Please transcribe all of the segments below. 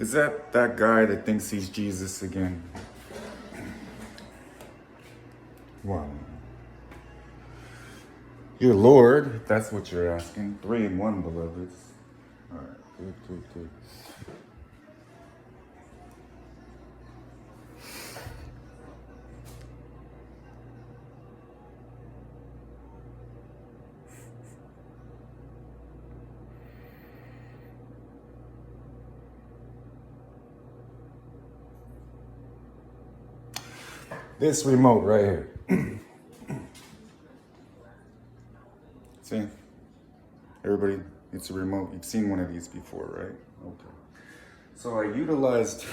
Is that guy that thinks he's Jesus again? Wow. Your Lord, if that's what you're asking. 3 in 1, beloveds. All right, good. This remote right here. See? Everybody, it's a remote. You've seen one of these before, right? Okay. So I utilized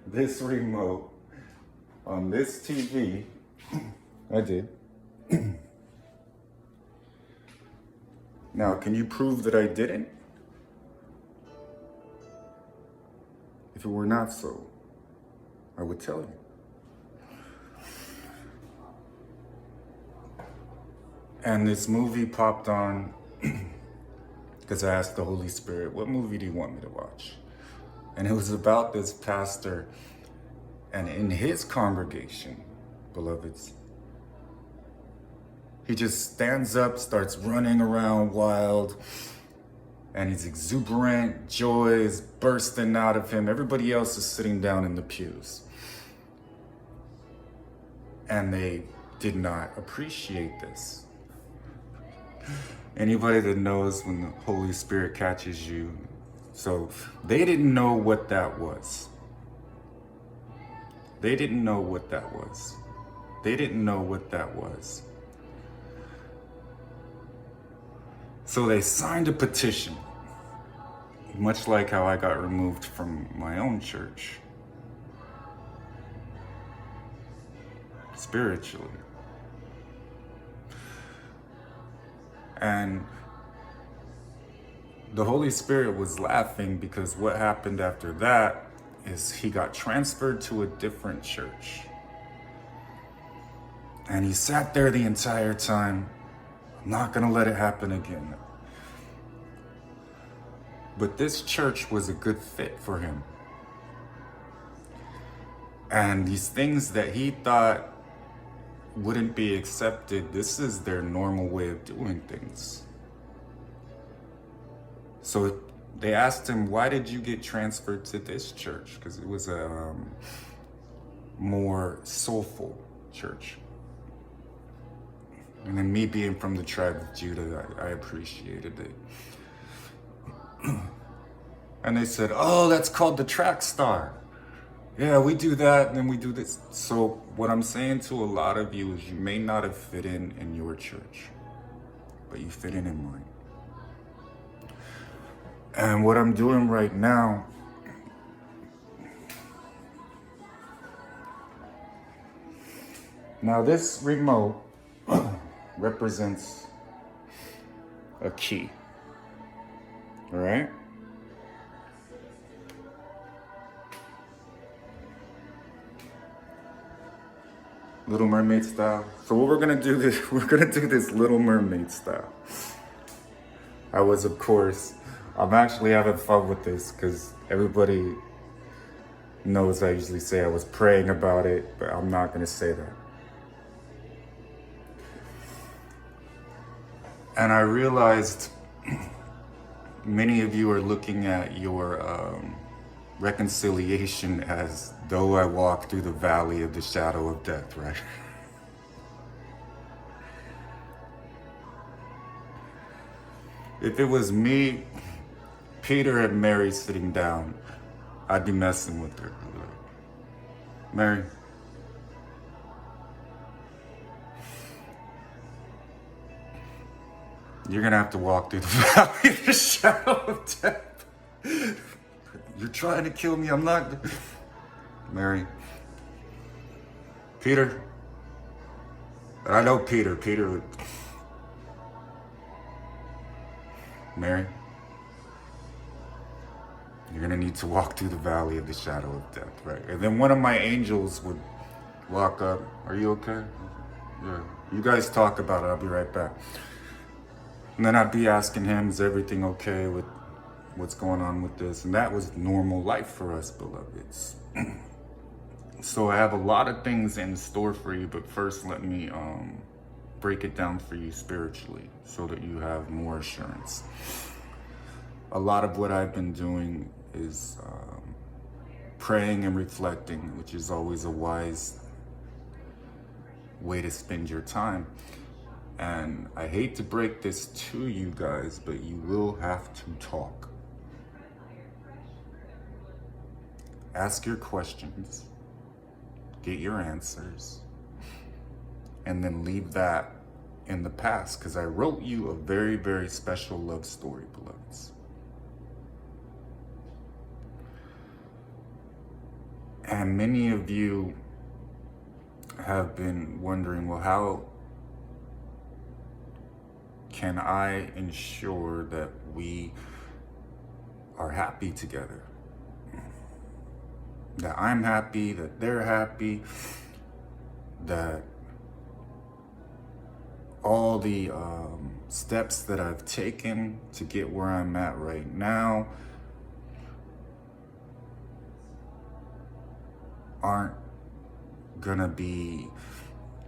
this remote on this TV. I did. Now, can you prove that I didn't? If it were not so, I would tell you. And this movie popped on because I asked the Holy Spirit, what movie do you want me to watch? And it was about this pastor, and in his congregation, beloveds, he just stands up, starts running around wild, and he's exuberant, joy is bursting out of him. Everybody else is sitting down in the pews. And they did not appreciate this. Anybody that knows when the Holy Spirit catches you. So they didn't know what that was. They didn't know what that was. They didn't know what that was. So they signed a petition, much like how I got removed from my own church, spiritually. And the Holy Spirit was laughing because what happened after that is he got transferred to a different church. And he sat there the entire time. I'm not gonna let it happen again. But this church was a good fit for him. And these things that he thought wouldn't be accepted, this is their normal way of doing things. So they asked him, why did you get transferred to this church? Because it was a more soulful church. And then me being from the tribe of Judah, I appreciated it. And they said, oh, that's called the track star. Yeah, we do that, and then we do this. So what I'm saying to a lot of you is you may not have fit in your church, but you fit in mine. And what I'm doing right now, now this remote represents a key, all right? Little Mermaid style. So what we're gonna do this Little Mermaid style. I'm actually having fun with this because everybody knows I usually say I was praying about it, but I'm not gonna say that. And I realized many of you are looking at your reconciliation as though I walk through the valley of the shadow of death, right? If it was me, Peter, and Mary sitting down, I'd be messing with her. Mary, you're gonna have to walk through the valley of the shadow of death. You're trying to kill me, I'm not. Mary. Peter. I know Peter would. Mary. You're gonna need to walk through the valley of the shadow of death, right? And then one of my angels would walk up. Are you okay? Yeah. You guys talk about it, I'll be right back. And then I'd be asking him, is everything okay with what's going on with this. And that was normal life for us, beloveds. So I have a lot of things in store for you, but first let me break it down for you spiritually so that you have more assurance. A lot of what I've been doing is praying and reflecting, which is always a wise way to spend your time. And I hate to break this to you guys, but you will have to talk. Ask your questions, get your answers, and then leave that in the past, because I wrote you a very, very special love story, beloveds. And many of you have been wondering, well, how can I ensure that we are happy together? That I'm happy, that they're happy, that all the steps that I've taken to get where I'm at right now aren't gonna be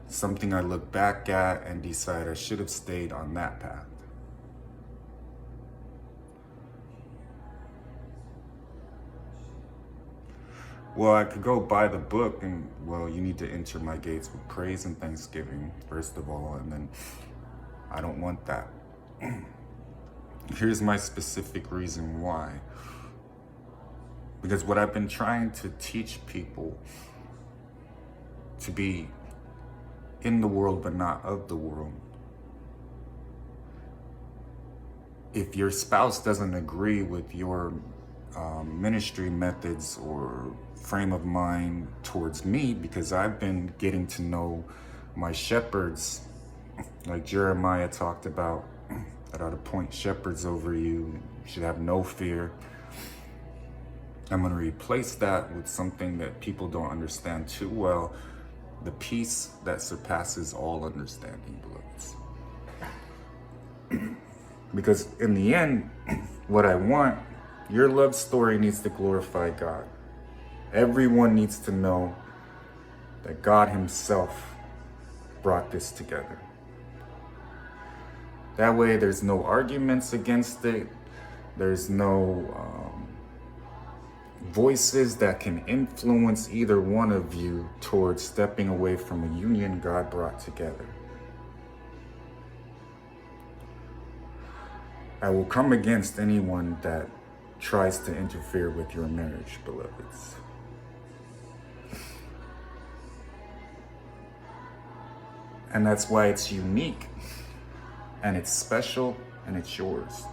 something I look back at and decide I should have stayed on that path. Well, I could go buy the book and, well, you need to enter my gates with praise and thanksgiving, first of all, and then I don't want that. Here's my specific reason why. Because what I've been trying to teach people to be in the world but not of the world. If your spouse doesn't agree with your ministry methods or frame of mind towards me, because I've been getting to know my shepherds, like Jeremiah talked about, that ought to point shepherds over you. You should have no fear. I'm going to replace that with something that people don't understand too well: the peace that surpasses all understanding, beloveds. Because in the end, what I want, your love story needs to glorify God. Everyone needs to know that God Himself brought this together. That way there's no arguments against it. There's no voices that can influence either one of you towards stepping away from a union God brought together. I will come against anyone that tries to interfere with your marriage, beloveds. And that's why it's unique, and it's special, and it's yours.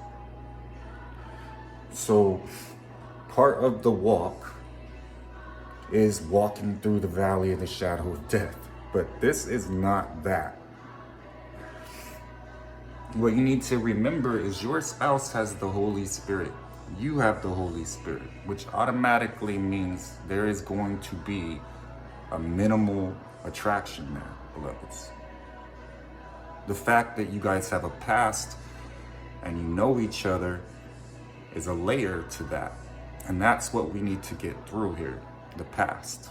So part of the walk is walking through the valley of the shadow of death, but this is not that. What you need to remember is your spouse has the Holy Spirit. You have the Holy Spirit, which automatically means there is going to be a minimal attraction there, beloveds. The fact that you guys have a past and you know each other is a layer to that. And that's what we need to get through here, the past.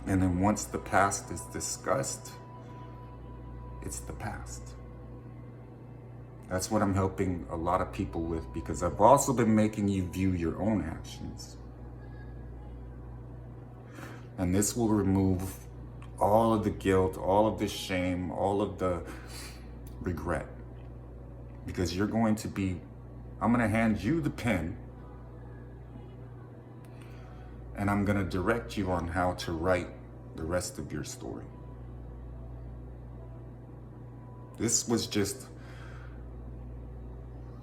And then once the past is discussed, it's the past. That's what I'm helping a lot of people with, because I've also been making you view your own actions. And this will remove all of the guilt, all of the shame, all of the regret. Because you're going to be, I'm going to hand you the pen, and I'm going to direct you on how to write the rest of your story. This was just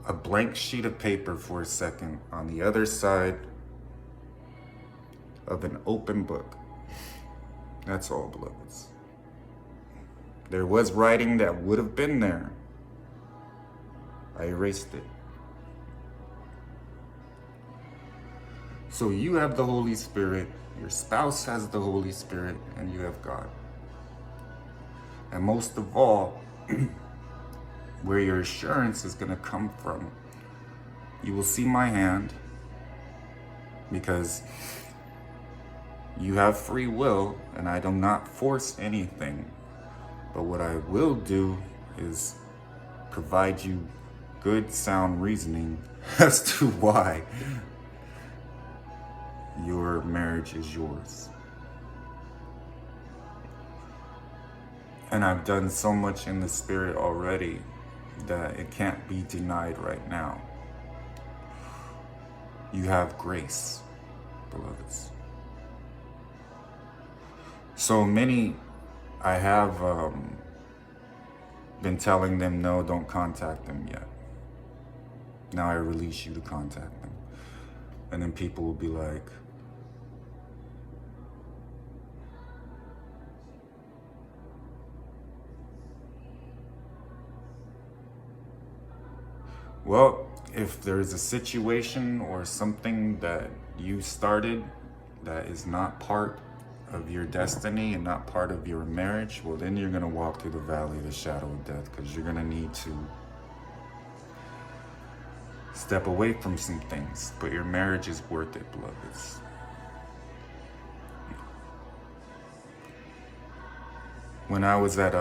a blank sheet of paper for a second on the other side of an open book. That's all, beloveds. There was writing that would have been there. I erased it. So you have the Holy Spirit, your spouse has the Holy Spirit, and you have God. And most of all, where your assurance is going to come from You will see my hand because you have free will and I do not force anything. But what I will do is provide you good, sound reasoning as to why your marriage is yours. And I've done so much in the spirit already that it can't be denied right now. You have grace, beloveds. So many, I have been telling them, no, don't contact them yet. Now I release you to contact them. And then people will be like, well, if there's a situation or something that you started that is not part of your destiny and not part of your marriage, well, then you're going to walk through the valley of the shadow of death, because you're going to need to step away from some things. But your marriage is worth it, beloveds. When I was at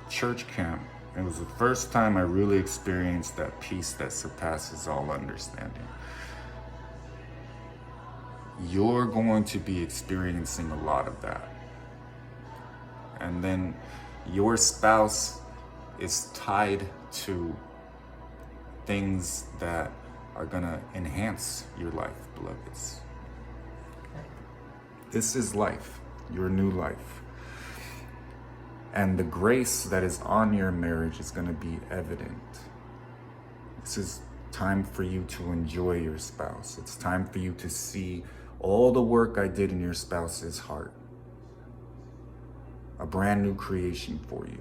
church camp, it was the first time I really experienced that peace that surpasses all understanding. You're going to be experiencing a lot of that. And then your spouse is tied to things that are going to enhance your life, beloveds. This is life, your new life. And the grace that is on your marriage is going to be evident. This is time for you to enjoy your spouse. It's time for you to see all the work I did in your spouse's heart. A brand new creation for you.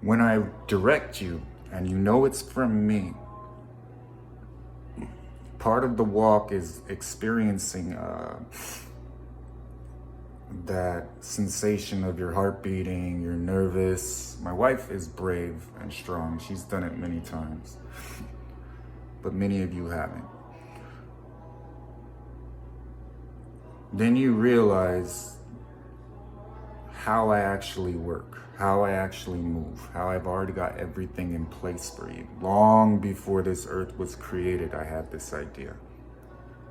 When I direct you and you know it's from me, part of the walk is experiencing that sensation of your heart beating, you're nervous. My wife is brave and strong. She's done it many times, but many of you haven't. Then you realize how I actually work, how I actually move, how I've already got everything in place for you. Long before this earth was created, I had this idea,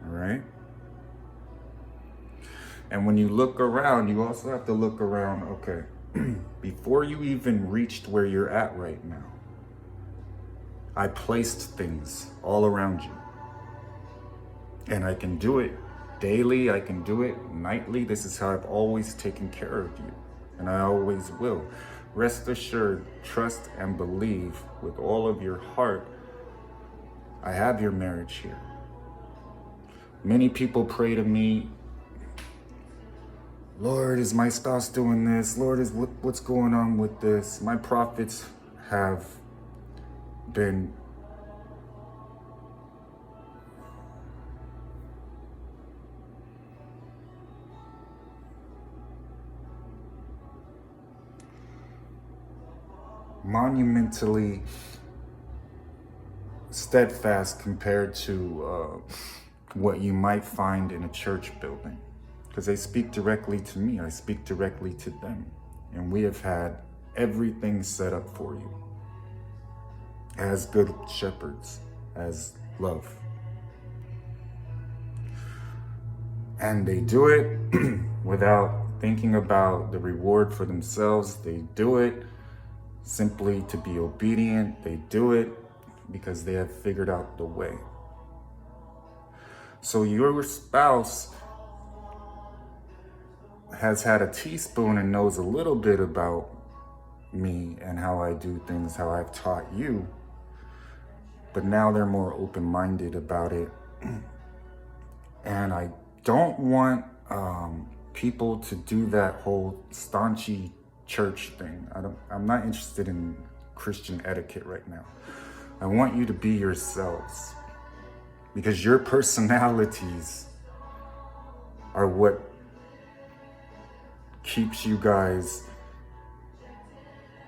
all right? And when you look around, you also have to look around, okay, before you even reached where you're at right now, I placed things all around you. And I can do it daily, I can do it nightly. This is how I've always taken care of you, and I always will. Rest assured, trust and believe with all of your heart, I have your marriage here. Many people pray to me, Lord, is my spouse doing this? Lord, is what's going on with this? My prophets have been monumentally steadfast compared to what you might find in a church building, because they speak directly to me, I speak directly to them, and we have had everything set up for you as good shepherds, as love. And they do it without thinking about the reward for themselves. They do it simply to be obedient. They do it because they have figured out the way. So your spouse has had a teaspoon and knows a little bit about me and how I do things, how I've taught you. but now they're more open-minded about it. And I don't want people to do that whole staunchy church thing. I'm not interested in Christian etiquette right now. I want you to be yourselves, because your personalities are what keeps you guys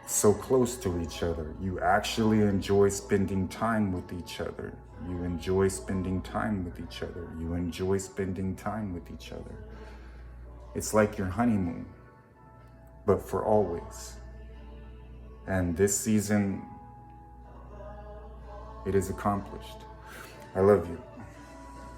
so close to each other. You actually enjoy spending time with each other. You enjoy spending time with each other. You enjoy spending time with each other. It's like your honeymoon, but for always. And this season, it is accomplished. I love you.